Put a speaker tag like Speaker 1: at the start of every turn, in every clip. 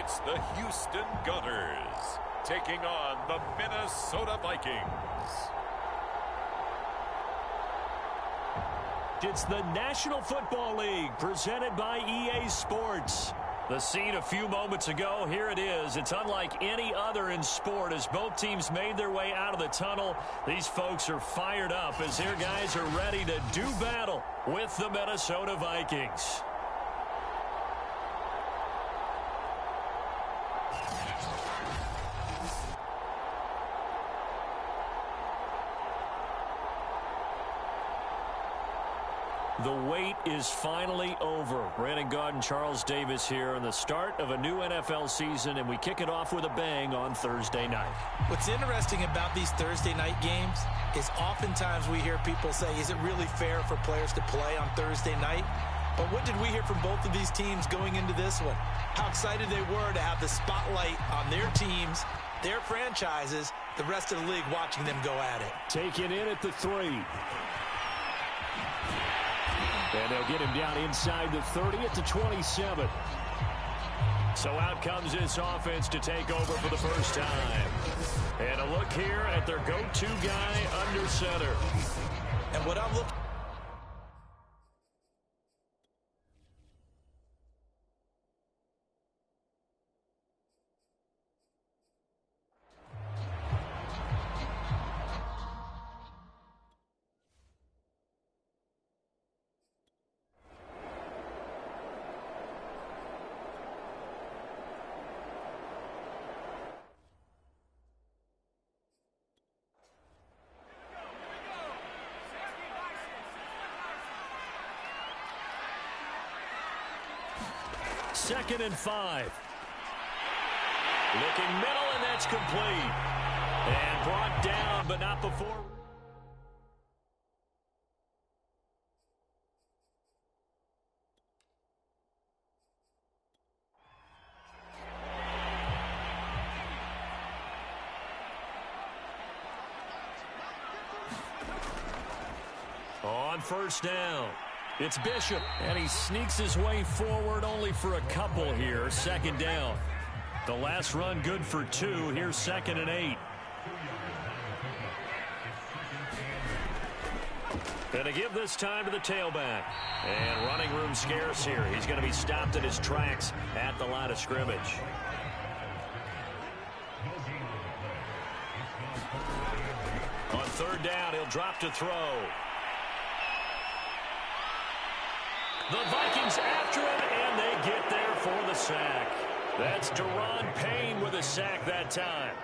Speaker 1: It's the Houston Gunners taking on the Minnesota Vikings.
Speaker 2: It's the National Football League presented by EA Sports. The scene a few moments ago, here it is. It's unlike any other in sport as both teams made their way out of the tunnel. These folks are fired up as their guys are ready to do battle with the Minnesota Vikings. The wait is finally over. Brandon Gaudin, Charles Davis here on the start of a new NFL season, and we kick it off with a bang on Thursday night.
Speaker 3: What's interesting about these Thursday night games is oftentimes we hear people say, is it really fair for players to play on Thursday night? But what did we hear from both of these teams going into this one? How excited they were to have the spotlight on their teams, their franchises, the rest of the league watching them go at it.
Speaker 2: Taken in at the 3. And they'll get him down inside the 30 at the 27. So out comes this offense to take over for the first time. And a look here at their go-to guy under center.
Speaker 3: And what I'm looking
Speaker 2: Second and 5. Looking middle, and that's complete. And brought down, but not before. On first down. It's Bishop, and he sneaks his way forward only for a couple here. Second down. The last run good for 2. Here's 2nd and 8. Going to give this time to the tailback. And running room scarce here. He's going to be stopped in his tracks at the line of scrimmage. On third down, he'll drop to throw. The Vikings after him, and they get there for the sack. That's Daron Payne with a sack that time.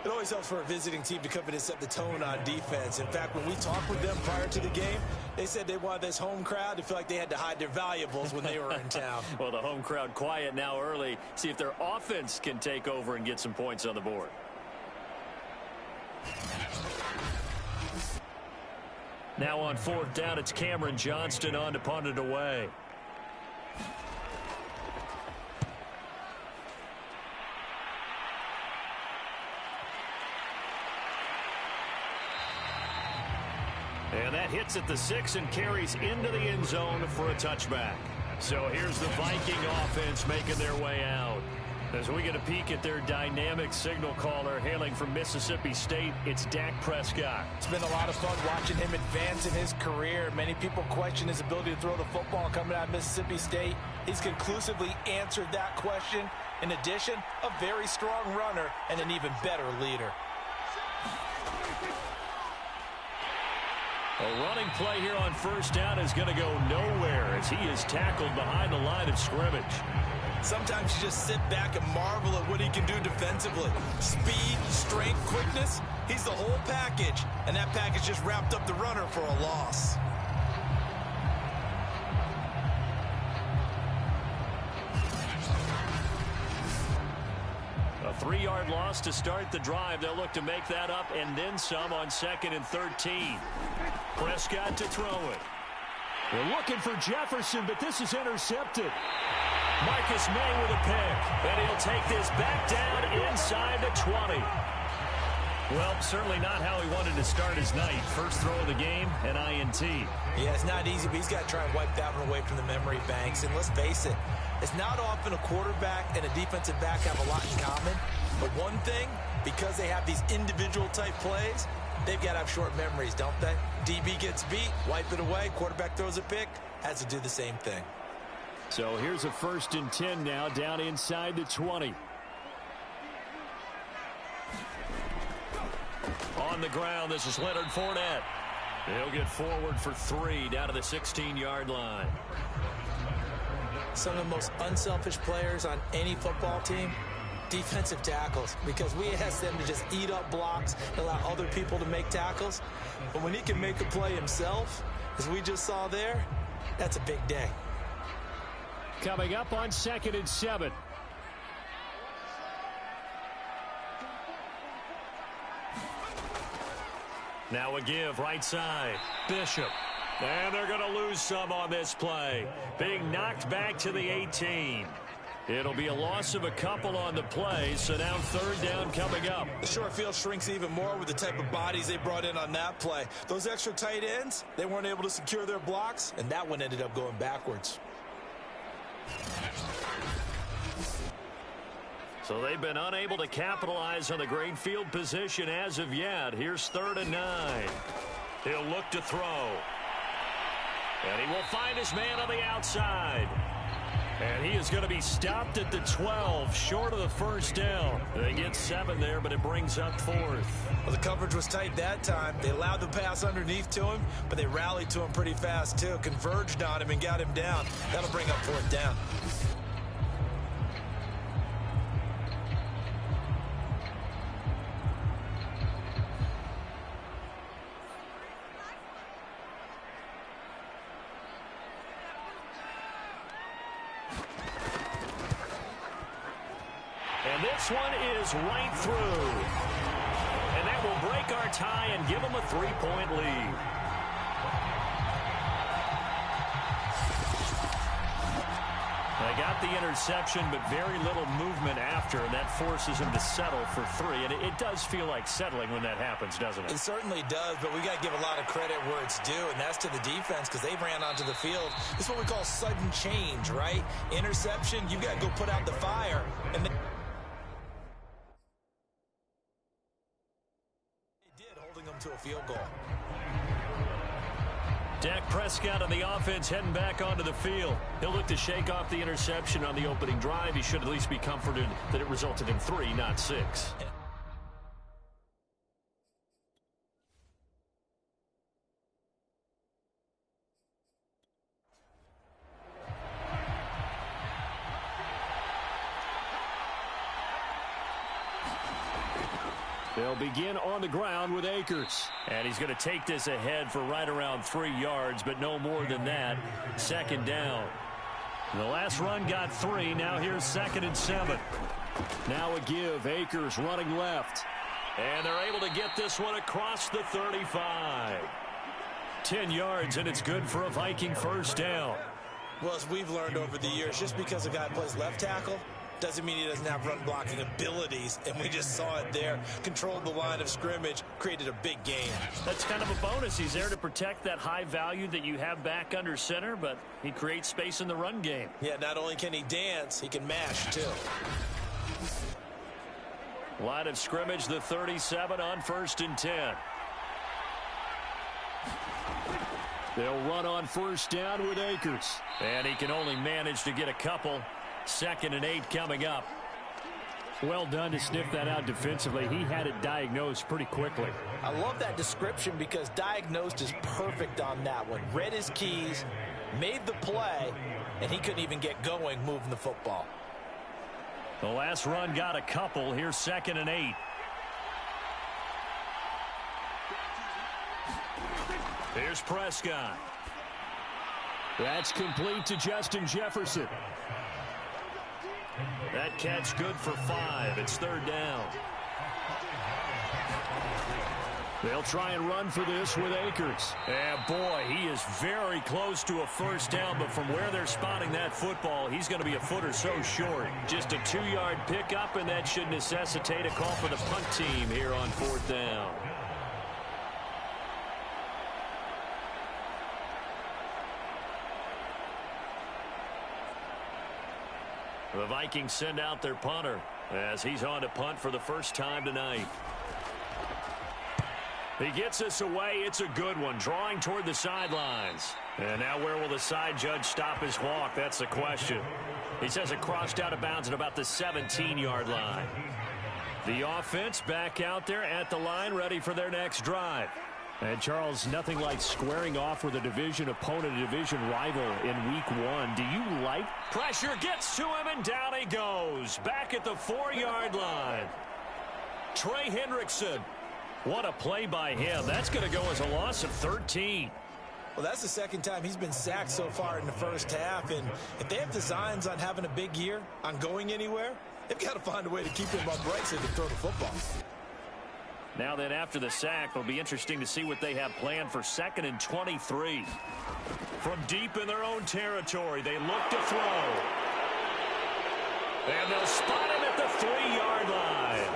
Speaker 3: It always helps for a visiting team to come in and set the tone on defense. In fact, when we talked with them prior to the game, they said they wanted this home crowd to feel like they had to hide their valuables when they were in town.
Speaker 2: Well, the home crowd quiet now early. See if their offense can take over and get some points on the board. Now on fourth down, it's Cameron Johnston on to punt it away. And that hits at the 6 and carries into the end zone for a touchback. So here's the Viking offense making their way out. As we get a peek at their dynamic signal caller hailing from Mississippi State, it's Dak Prescott.
Speaker 3: It's been a lot of fun watching him advance in his career. Many people question his ability to throw the football coming out of Mississippi State. He's conclusively answered that question. In addition, a very strong runner and an even better leader.
Speaker 2: A running play here on first down is going to go nowhere as he is tackled behind the line of scrimmage.
Speaker 3: Sometimes you just sit back and marvel at what he can do defensively. Speed, strength, quickness, he's the whole package. And that package just wrapped up the runner for a loss.
Speaker 2: A 3-yard loss to start the drive. They'll look to make that up and then some on 2nd and 13. Prescott to throw it. They're looking for Jefferson, but this is intercepted. Marcus May with a pick, and he'll take this back down inside the 20. Well, certainly not how he wanted to start his night. First throw of the game, an INT.
Speaker 3: Yeah, it's not easy, but he's got to try and wipe that one away from the memory banks. And let's face it, It's not often a quarterback and a defensive back have a lot in common. But one thing, because they have these individual type plays, they've got to have short memories, don't they? DB gets beat, wipe it away, quarterback throws a pick, has to do the same thing.
Speaker 2: So here's a 1st and 10 now, down inside the 20. On the ground, this is Leonard Fournette. He'll get forward for 3 down to the 16-yard line.
Speaker 3: Some of the most unselfish players on any football team, defensive tackles, because we ask them to just eat up blocks and allow other people to make tackles. But when he can make a play himself, as we just saw there, that's a big day.
Speaker 2: Coming up on 2nd and 7. Now a give, right side. Bishop. And they're going to lose some on this play. Being knocked back to the 18. It'll be a loss of a couple on the play, so now 3rd down coming up.
Speaker 3: The short field shrinks even more with the type of bodies they brought in on that play. Those extra tight ends, they weren't able to secure their blocks, and that one ended up going backwards.
Speaker 2: So they've been unable to capitalize on the great field position as of yet. Here's 3rd and 9. He'll look to throw. And he will find his man on the outside. And he is going to be stopped at the 12, short of the 1st down. They get 7 there, but it brings up 4th.
Speaker 3: Well, the coverage was tight that time. They allowed the pass underneath to him, but they rallied to him pretty fast, too. Converged on him and got him down. That'll bring up 4th down.
Speaker 2: And this one is right through. And that will break our tie and give them a 3-point lead. They got the interception, but very little movement after, and that forces them to settle for 3. And it does feel like settling when that happens, doesn't it?
Speaker 3: It certainly does, but we got to give a lot of credit where it's due, and that's to the defense because they ran onto the field. This is what we call sudden change, right? Interception, you got to go put out the fire, and then to a field goal.
Speaker 2: Dak Prescott on the offense heading back onto the field. He'll look to shake off the interception on the opening drive. He should at least be comforted that it resulted in 3, not 6. They'll begin on the ground with Akers. And he's going to take this ahead for right around 3 yards, but no more than that. 2nd down. The last run got 3. Now here's 2nd and 7. Now a give. Akers running left. And they're able to get this one across the 35. 10 yards, and it's good for a Viking 1st down.
Speaker 3: Well, as we've learned over the years, just because a guy plays left tackle doesn't mean he doesn't have run blocking abilities, and we just saw it there. Controlled the line of scrimmage, created a big gain.
Speaker 2: That's kind of a bonus. He's there to protect that high value that you have back under center, but he creates space in the run game.
Speaker 3: Yeah, not only can he dance, he can mash, too.
Speaker 2: Line of scrimmage, the 37 on 1st and 10. They'll run on 1st down with Akers. And he can only manage to get a couple. 2nd and 8 coming up. Well done to sniff that out defensively. He had it diagnosed pretty quickly.
Speaker 3: I love that description because diagnosed is perfect on that one. Read his keys, made the play, and he couldn't even get going moving the football.
Speaker 2: The last run got a couple. Here's 2nd and 8. Here's Prescott. That's complete to Justin Jefferson. That catch good for 5. It's 3rd down. They'll try and run for this with Akers. And boy, he is very close to a 1st down, but from where they're spotting that football, he's going to be a foot or so short. Just a 2-yard pickup, and that should necessitate a call for the punt team here on 4th down. The Vikings send out their punter as he's on to punt for the first time tonight. He gets us away. It's a good one, drawing toward the sidelines. And now where will the side judge stop his walk? That's the question. He says it crossed out of bounds at about the 17-yard line. The offense back out there at the line, ready for their next drive. And, Charles, nothing like squaring off with a division opponent, a division rival in week 1. Do you like? Pressure gets to him, and down he goes. Back at the 4-yard line. Trey Hendrickson. What a play by him. That's going to go as a loss of 13.
Speaker 3: Well, that's the second time he's been sacked so far in the first half. And if they have designs on having a big year, on going anywhere, they've got to find a way to keep him upright so they can throw the football.
Speaker 2: Now then, after the sack, it'll be interesting to see what they have planned for 2nd and 23. From deep in their own territory, they look to throw. And they'll spot him at the 3-yard line.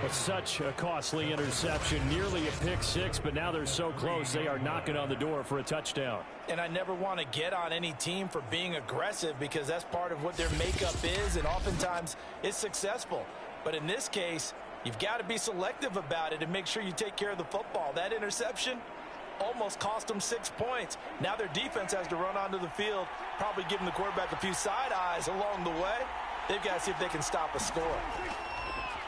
Speaker 2: Well, such a costly interception, nearly a pick six, but now they're so close they are knocking on the door for a touchdown.
Speaker 3: And I never want to get on any team for being aggressive because that's part of what their makeup is, and oftentimes it's successful. But in this case, you've got to be selective about it and make sure you take care of the football. That interception almost cost them 6 points. Now their defense has to run onto the field, probably giving the quarterback a few side eyes along the way. They've got to see if they can stop a score.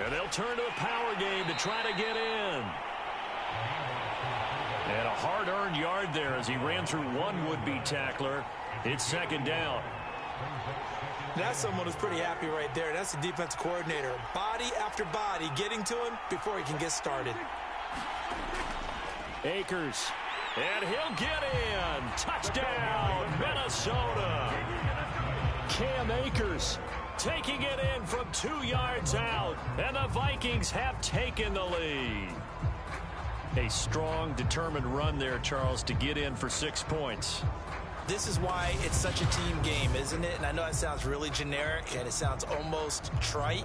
Speaker 2: And they'll turn to a power game to try to get in. And a hard-earned yard there as he ran through one would-be tackler. It's 2nd down.
Speaker 3: That's someone who's pretty happy right there. That's the defensive coordinator. Body after body getting to him before he can get started.
Speaker 2: Akers. And he'll get in. Touchdown, Minnesota. Cam Akers taking it in from 2 yards out. And the Vikings have taken the lead. A strong, determined run there, Charles, to get in for 6 points.
Speaker 3: This is why it's such a team game, isn't it? And I know it sounds really generic and it sounds almost trite,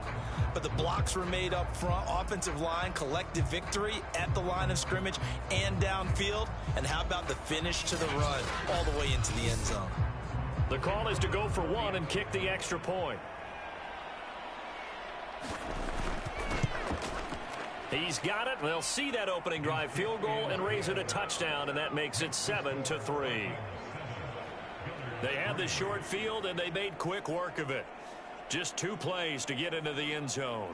Speaker 3: but the blocks were made up front, offensive line, collective victory at the line of scrimmage and downfield. And how about the finish to the run all the way into the end zone?
Speaker 2: The call is to go for one and kick the extra point. He's got it. They'll see that opening drive field goal and raise it a touchdown, and that makes it 7-3. They had the short field, and they made quick work of it. Just 2 plays to get into the end zone.